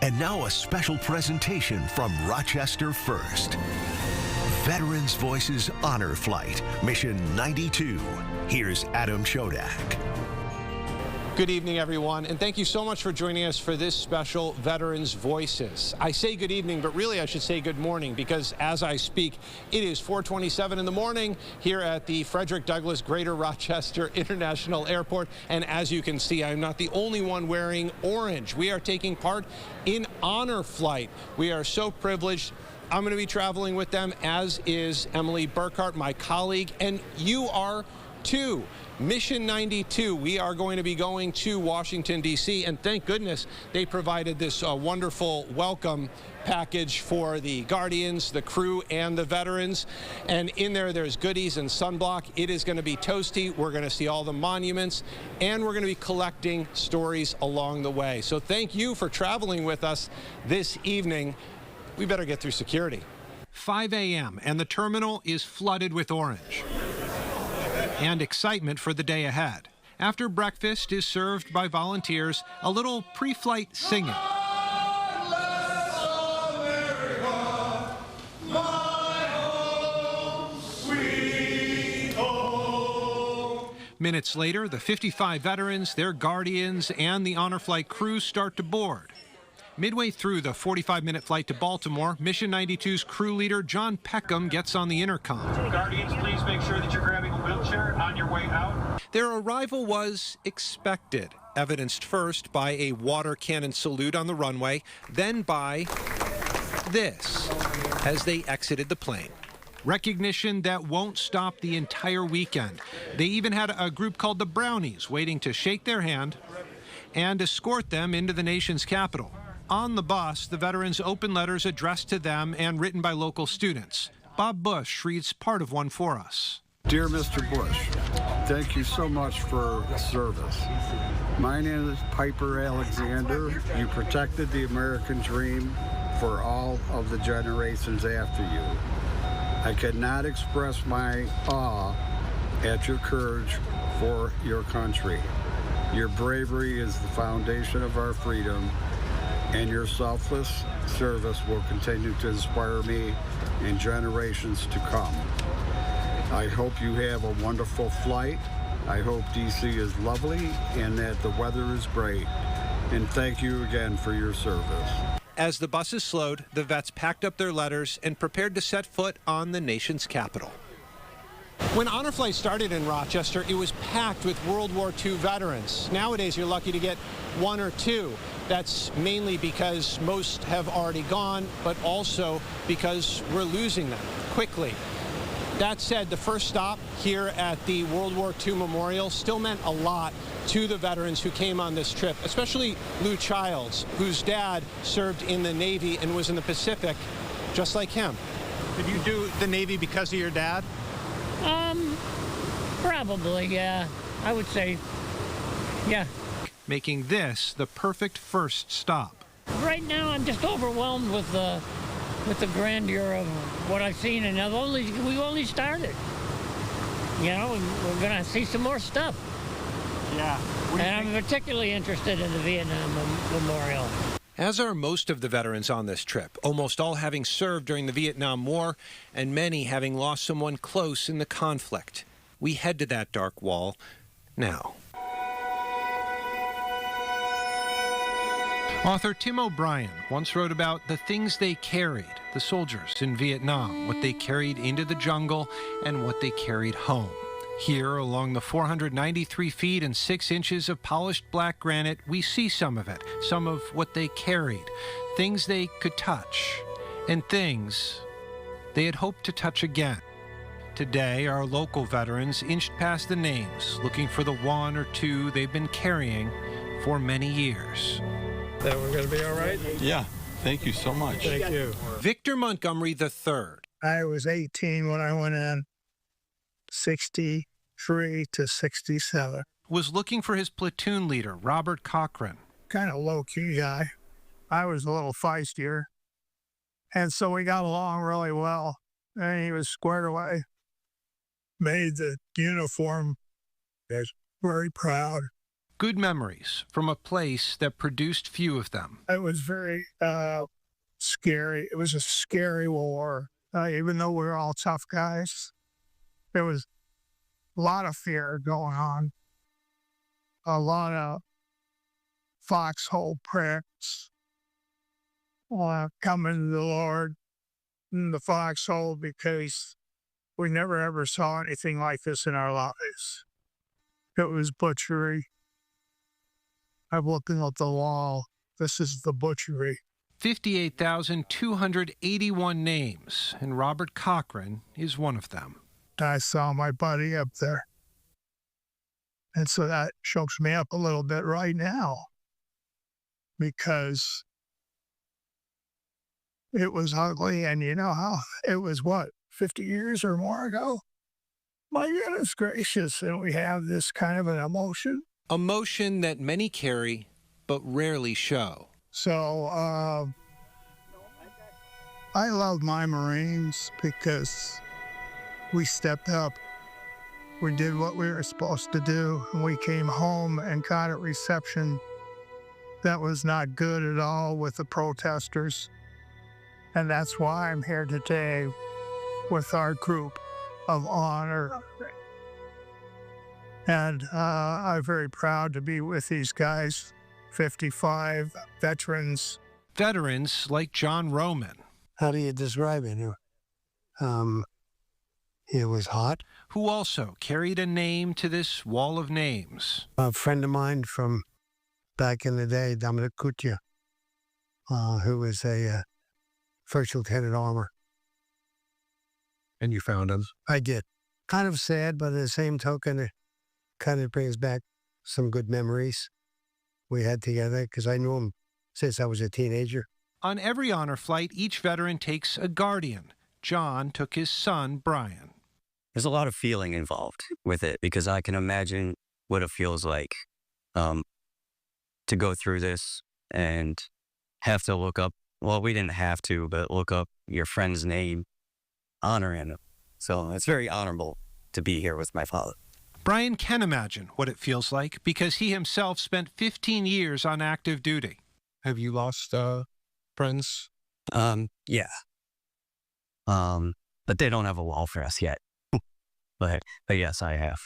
And now a special presentation from Rochester First. Veterans Voices Honor Flight, Mission 92. Here's Adam Chodak. Good evening, everyone, and thank you so much for joining us for this special Veterans Voices. I say good evening, but really I should say good morning, because as I speak, it is 4:27 in the morning here at the Frederick Douglass Greater Rochester International Airport. And as you can see, I'm not the only one wearing orange. We are taking part in Honor Flight. We are so privileged. I'm going to be traveling with them, as is Emily Burkhart, my colleague, and you are too. Mission 92, we are going to be going to Washington, D.C., and thank goodness they provided this wonderful welcome package for the Guardians, the crew, and the veterans. And in there's goodies and sunblock. It is going to be toasty. We're going to see all the monuments, and we're going to be collecting stories along the way. So thank you for traveling with us this evening. We better get through security. 5 a.m. and the terminal is flooded with orange and excitement for the day ahead. After breakfast is served by volunteers, a little pre-flight singing. Minutes later, the 55 veterans, their guardians, and the Honor Flight crew start to board. Midway through the 45-minute flight to Baltimore, Mission 92's crew leader John Peckham gets on the intercom. Guardians, please make sure that you're grabbing a wheelchair on your way out. Their arrival was expected, evidenced first by a water cannon salute on the runway, then by this as they exited the plane. Recognition that won't stop the entire weekend. They even had a group called the Brownies waiting to shake their hand and escort them into the nation's capital. On the bus, the veterans opened letters addressed to them and written by local students. Bob Bush reads part of one for us. Dear Mr. Bush, thank you so much for service. My name is Piper Alexander. You protected the American dream for all of the generations after you. I cannot express my awe at your courage for your country. Your bravery is the foundation of our freedom, and your selfless service will continue to inspire me in generations to come. I hope you have a wonderful flight. I hope DC is lovely and that the weather is great. And thank you again for your service. As the buses slowed, the vets packed up their letters and prepared to set foot on the nation's capital. When Honor Flight started in Rochester, it was packed with World War II veterans. Nowadays, you're lucky to get one or two. That's mainly because most have already gone, but also because we're losing them quickly. That said, the first stop here at the World War II Memorial still meant a lot to the veterans who came on this trip, especially Lou Childs, whose dad served in the Navy and was in the Pacific, just like him. Did you do the Navy because of your dad? Probably, yeah. I would say, yeah. Making this the perfect first stop. Right now, I'm just overwhelmed with the grandeur of what I've seen, and we've only started. You know, we're gonna see some more stuff. Yeah. And I'm particularly interested in the Vietnam Memorial. As are most of the veterans on this trip, almost all having served during the Vietnam War, and many having lost someone close in the conflict. We head to that dark wall now. Author Tim O'Brien once wrote about the things they carried, the soldiers in Vietnam, what they carried into the jungle and what they carried home. Here, along the 493 feet and 6 inches of polished black granite, we see some of it, some of what they carried, things they could touch, and things they had hoped to touch again. Today, our local veterans inched past the names, looking for the one or two they've been carrying for many years. That we're going to be all right? Yeah, thank you so much. Thank you. Victor Montgomery III. I was 18 when I went in, 63 to 67. Was looking for his platoon leader, Robert Cochran. Kind of low-key guy. I was a little feistier. And so we got along really well. And he was squared away. Made the uniform. I was very proud. good memories from a place that produced few of them. It was very scary. It was a scary war. Even though we were all tough guys, there was a lot of fear going on. A lot of foxhole pricks coming to the Lord in the foxhole because we never ever saw anything like this in our lives. It was butchery. I'm looking at the wall. This is the butchery. 58,281 names, and Robert Cochran is one of them. I saw my buddy up there. And so that chokes me up a little bit right now because it was ugly. And you know how it was, 50 years or more ago? My goodness gracious. And we have this kind of an emotion. Emotion that many carry, but rarely show. So I love my Marines because we stepped up. We did what we were supposed to do, and we came home and got a reception that was not good at all with the protesters. And that's why I'm here today with our group of honor. And I'm very proud to be with these guys, 55 veterans. Veterans like John Roman. How do you describe it? It was hot. Who also carried a name to this wall of names. A friend of mine from back in the day, Dominic Kutya, who was a first lieutenant armor. And you found him? I did. Kind of sad, but at the same token, it kind of brings back some good memories we had together because I knew him since I was a teenager. On every honor flight, each veteran takes a guardian. John took his son, Brian. There's a lot of feeling involved with it because I can imagine what it feels like to go through this and have to look up, well, we didn't have to, but look up your friend's name, honoring him. So it's very honorable to be here with my father. Brian can imagine what it feels like because he himself spent 15 years on active duty. Have you lost friends? Yeah. But they don't have a wall for us yet. but yes, I have.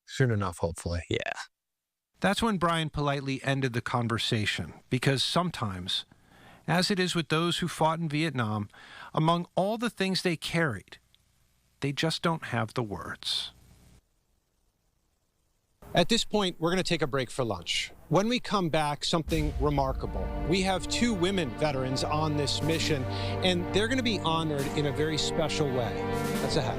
Soon enough, hopefully. Yeah. That's when Brian politely ended the conversation because sometimes, as it is with those who fought in Vietnam, among all the things they carried, they just don't have the words. At this point, we're going to take a break for lunch. When we come back, something remarkable. We have 2 women veterans on this mission, and they're going to be honored in a very special way. That's ahead.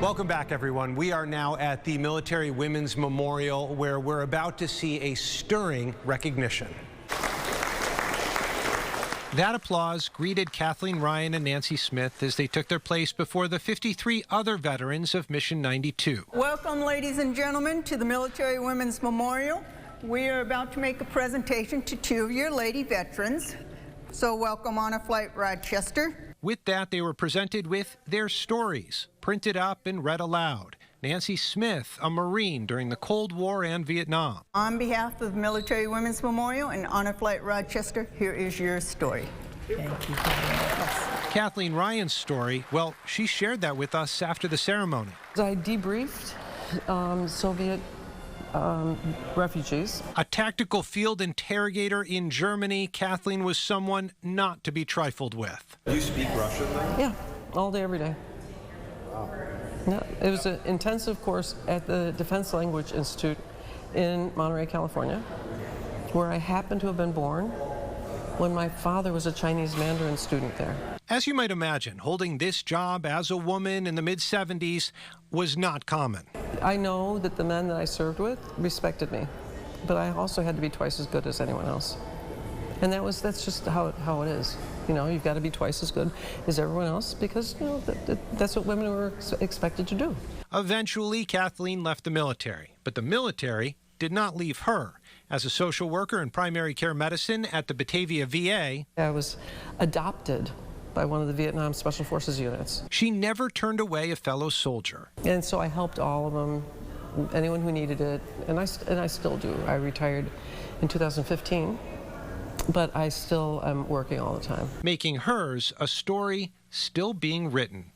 Welcome back, everyone. We are now at the Military Women's Memorial, where we're about to see a stirring recognition. That applause greeted Kathleen Ryan and Nancy Smith as they took their place before the 53 other veterans of Mission 92. Welcome, ladies and gentlemen, to the Military Women's Memorial. We are about to make a presentation to 2 of your lady veterans. So welcome Honor Flight Rochester. With that, they were presented with their stories, printed up and read aloud. Nancy Smith, a Marine during the Cold War and Vietnam. On behalf of Military Women's Memorial and Honor Flight Rochester, here is your story. Thank you very much. Kathleen Ryan's story, well, she shared that with us after the ceremony. I debriefed Soviet refugees. A tactical field interrogator in Germany, Kathleen was someone not to be trifled with. Do you speak Russian then? Yeah, all day, every day. No, it was an intensive course at the Defense Language Institute in Monterey, California, where I happened to have been born when my father was a Chinese Mandarin student there. As you might imagine, holding this job as a woman in the mid-70s was not common. I know that the men that I served with respected me, but I also had to be twice as good as anyone else. And that's just how it is. You know, you've got to be twice as good as everyone else because, you know, that's what women were expected to do. Eventually, Kathleen left the military, but the military did not leave her. As a social worker in primary care medicine at the Batavia VA, I was adopted by one of the Vietnam Special Forces units. She never turned away a fellow soldier. And so I helped all of them, anyone who needed it, and I still do. I retired in 2015, but I still am working all the time. Making hers a story still being written.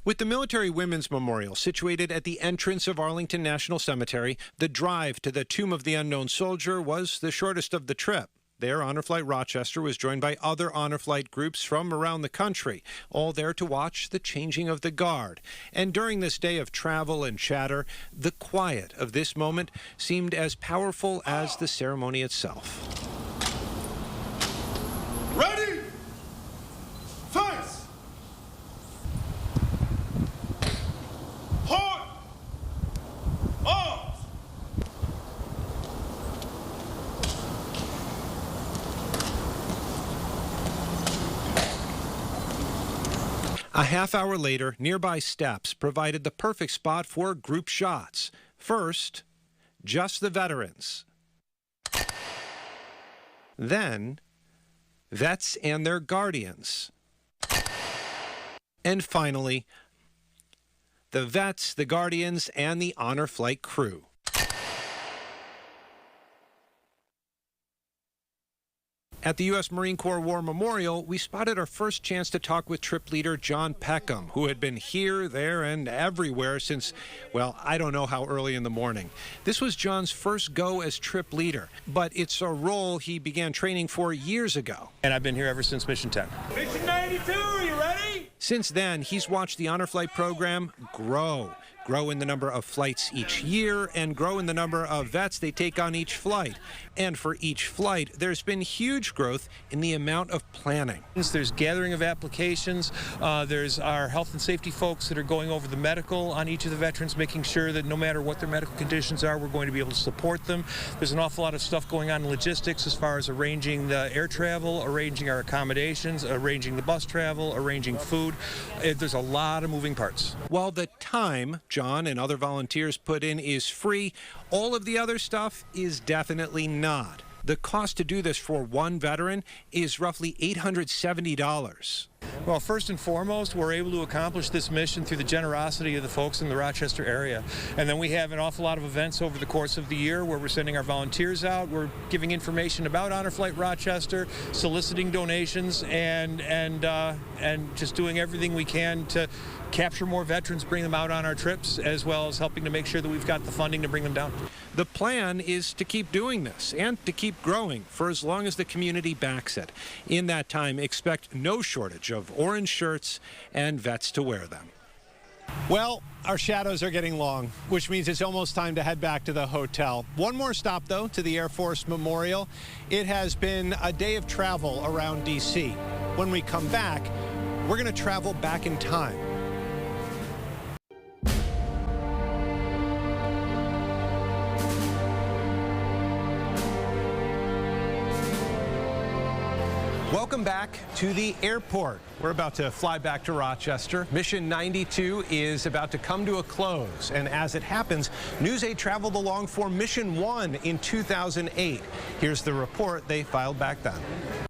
With the Military Women's Memorial situated at the entrance of Arlington National Cemetery, the drive to the Tomb of the Unknown Soldier was the shortest of the trip. There, Honor Flight Rochester was joined by other Honor Flight groups from around the country, all there to watch the changing of the guard. And during this day of travel and chatter, the quiet of this moment seemed as powerful as the ceremony itself. Ready? Face! Point! Arms! A half hour later, nearby steps provided the perfect spot for group shots. First, just the veterans. Then, vets and their guardians. And finally, the vets, the guardians, and the Honor Flight crew. At the U.S. Marine Corps War Memorial, we spotted our first chance to talk with trip leader John Peckham, who had been here, there, and everywhere since, well, I don't know how early in the morning. This was John's first go as trip leader, but it's a role he began training for years ago. And I've been here ever since Mission 10. Mission 92, you ready? Since then, he's watched the Honor Flight program grow in the number of flights each year, and grow in the number of vets they take on each flight. And for each flight, there's been huge growth in the amount of planning. There's gathering of applications. There's our health and safety folks that are going over the medical on each of the veterans, making sure that no matter what their medical conditions are, we're going to be able to support them. There's an awful lot of stuff going on in logistics as far as arranging the air travel, arranging our accommodations, arranging the bus travel, arranging food. There's a lot of moving parts. While the time John and other volunteers put in is free, all of the other stuff is definitely not. The cost to do this for one veteran is roughly $870. Well, first and foremost, we're able to accomplish this mission through the generosity of the folks in the Rochester area. And then we have an awful lot of events over the course of the year where we're sending our volunteers out, we're giving information about Honor Flight Rochester, soliciting donations, and just doing everything we can to capture more veterans, bring them out on our trips, as well as helping to make sure that we've got the funding to bring them down. The plan is to keep doing this and to keep growing for as long as the community backs it. In that time, expect no shortage of orange shirts and vets to wear them. Well, our shadows are getting long, which means it's almost time to head back to the hotel. One more stop, though, to the Air Force Memorial. It has been a day of travel around D.C. When we come back, we're going to travel back in time. Welcome back to the airport. We're about to fly back to Rochester. Mission 92 is about to come to a close. And as it happens, News 8 traveled along for Mission 1 in 2008. Here's the report they filed back then.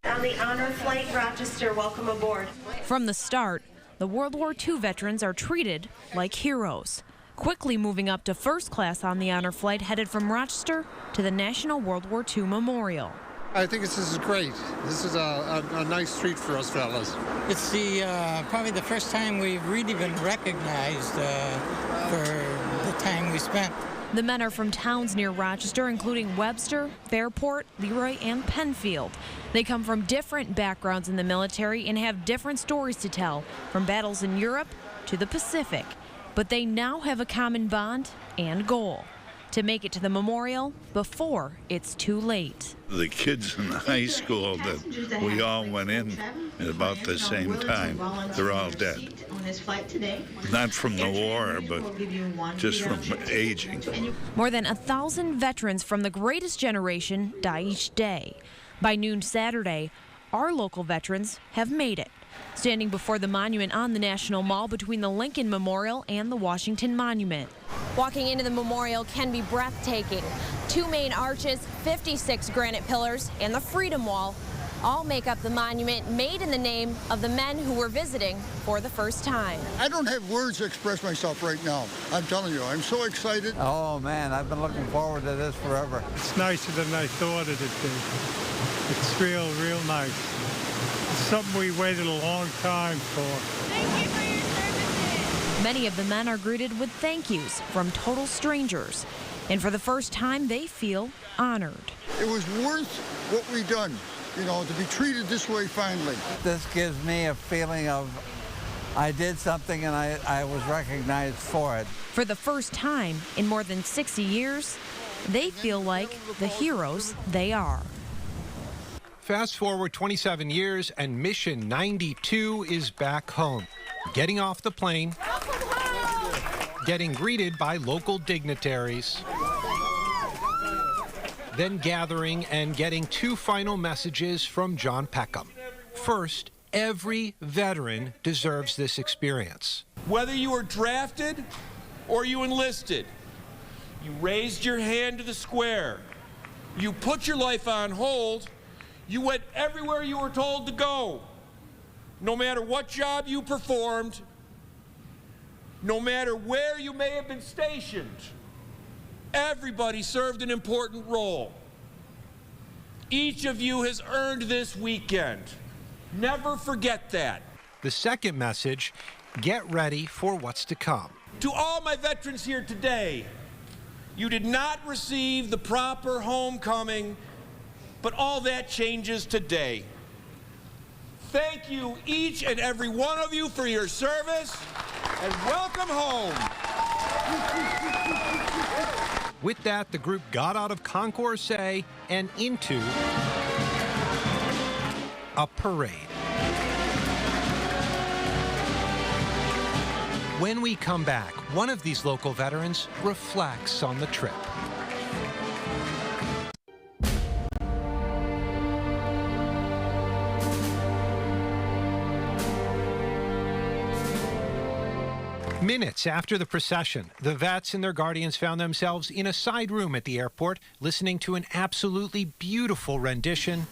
On the Honor Flight Rochester, welcome aboard. From the start, the World War II veterans are treated like heroes, quickly moving up to first class on the Honor Flight headed from Rochester to the National World War II Memorial. I think this is great. This is a nice treat for us fellas. It's probably the first time we've really been recognized for the time we spent. The men are from towns near Rochester, including Webster, Fairport, Leroy, and Penfield. They come from different backgrounds in the military and have different stories to tell, from battles in Europe to the Pacific. But they now have a common bond and goal: to make it to the memorial before it's too late. The kids in the high school that we all went in at about the same time, they're all dead. Not from the war, but just from aging. More than 1,000 veterans from the greatest generation die each day. By noon Saturday, our local veterans have made it, standing before the monument on the National Mall between the Lincoln Memorial and the Washington Monument. Walking into the memorial can be breathtaking. 2 main arches, 56 granite pillars, and the Freedom Wall all make up the monument made in the name of the men who were visiting for the first time. I don't have words to express myself right now. I'm telling you, I'm so excited. Oh man, I've been looking forward to this forever. It's nicer than I thought it'd be. It's real nice. It's something we waited a long time for. Thank you for your services. Many of the men are greeted with thank yous from total strangers. And for the first time, they feel honored. It was worth what we've done, you know, to be treated this way finally. This gives me a feeling of I did something and I was recognized for it. For the first time in more than 60 years, they feel like the heroes they are. Fast forward 27 years and Mission 92 is back home. Getting off the plane, getting greeted by local dignitaries, then gathering and getting 2 final messages from John Peckham. First, every veteran deserves this experience. Whether you were drafted or you enlisted, you raised your hand to the square. You put your life on hold. You went everywhere you were told to go. No matter what job you performed, no matter where you may have been stationed, everybody served an important role. Each of you has earned this weekend. Never forget that. The second message, get ready for what's to come. To all my veterans here today, you did not receive the proper homecoming, but all that changes today. Thank you, each and every one of you, for your service, and welcome home. With that, the group got out of Concourse A and into a parade. When we come back, one of these local veterans reflects on the trip. Minutes after the procession, the vets and their guardians found themselves in a side room at the airport listening to an absolutely beautiful rendition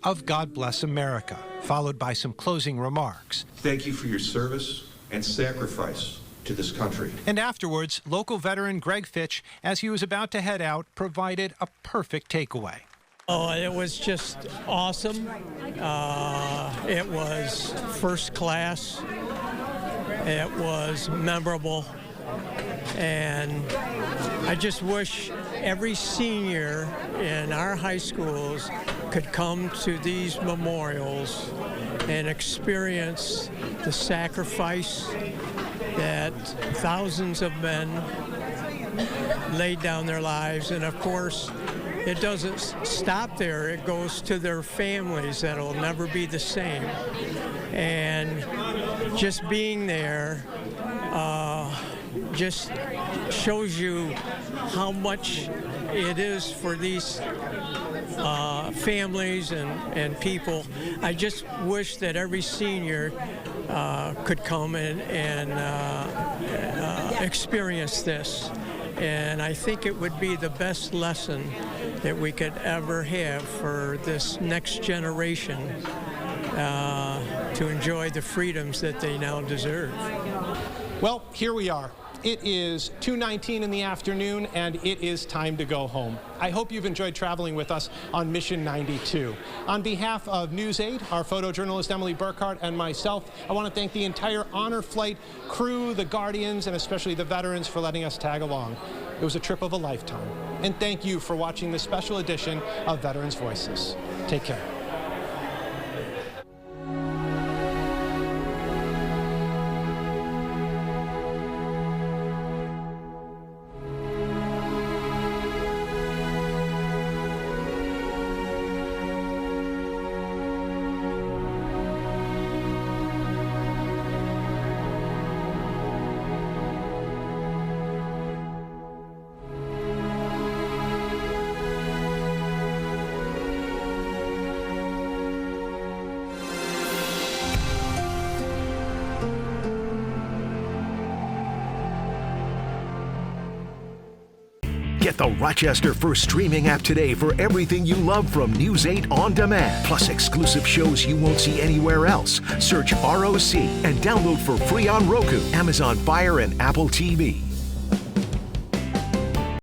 of God Bless America, followed by some closing remarks. Thank you for your service and sacrifice to this country. And afterwards, local veteran Greg Fitch, as he was about to head out, provided a perfect takeaway. Oh, it was just awesome. It was first class. It was memorable. And I just wish every senior in our high schools could come to these memorials and experience the sacrifice that thousands of men laid down their lives. And of course, it doesn't stop there. It goes to their families that'll never be the same. And just being there just shows you how much it is for these families and people. I just wish that every senior could come and experience this. And I think it would be the best lesson that we could ever have for this next generation to enjoy the freedoms that they now deserve. Well, here we are. It is 2:19 in the afternoon, and it is time to go home. I hope you've enjoyed traveling with us on Mission 92. On behalf of News 8, our photojournalist Emily Burkhart, and myself, I want to thank the entire Honor Flight crew, the Guardians, and especially the veterans for letting us tag along. It was a trip of a lifetime. And thank you for watching this special edition of Veterans Voices. Take care. Get the Rochester First streaming app today for everything you love from News 8 On Demand, plus exclusive shows you won't see anywhere else. Search ROC and download for free on Roku, Amazon Fire, and Apple TV.